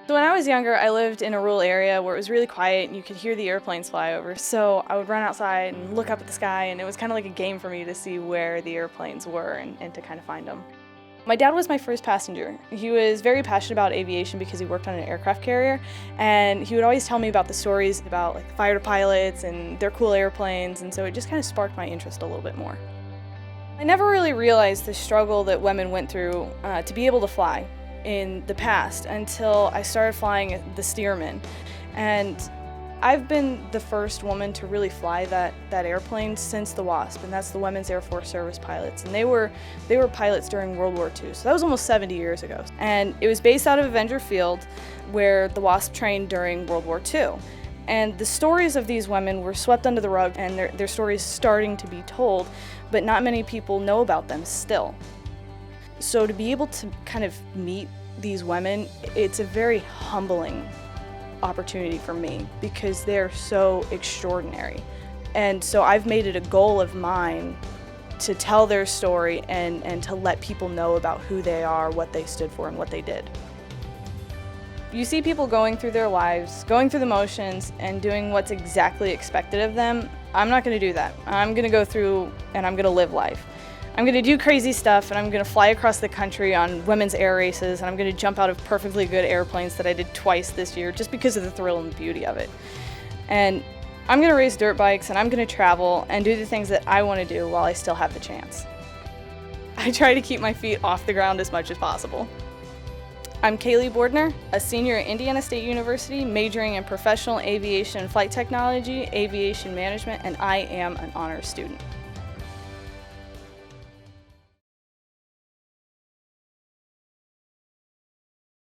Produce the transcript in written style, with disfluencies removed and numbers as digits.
So when I was younger, I lived in a rural area where it was really quiet and you could hear the airplanes fly over. So I would run outside and look up at the sky, and it was kind of like a game for me to see where the airplanes were and to kind of find them. My dad was my first passenger. He was very passionate about aviation because he worked on an aircraft carrier, and he would always tell me about the stories about like the fighter pilots and their cool airplanes, and so it just kind of sparked my interest a little bit more. I never really realized the struggle that women went through to be able to fly in the past until I started flying the Stearman. And I've been the first woman to really fly that airplane since the WASP, and that's the Women's Air Force Service pilots. And they were pilots during World War II, so that was almost 70 years ago. And it was based out of Avenger Field, where the WASP trained during World War II. And the stories of these women were swept under the rug, and their stories starting to be told, but not many people know about them still. So to be able to kind of meet these women, it's a very humbling opportunity for me because they're so extraordinary. And so I've made it a goal of mine to tell their story and to let people know about who they are, what they stood for, and what they did. You see people going through their lives, going through the motions, and doing what's exactly expected of them. I'm not going to do that. I'm going to go through and I'm going to live life. I'm going to do crazy stuff, and I'm going to fly across the country on women's air races, and I'm going to jump out of perfectly good airplanes that I did twice this year just because of the thrill and the beauty of it. And I'm going to race dirt bikes, and I'm going to travel and do the things that I want to do while I still have the chance. I try to keep my feet off the ground as much as possible. I'm Kayleigh Bordner, a senior at Indiana State University, majoring in professional aviation and flight technology, aviation management, and I am an honors student.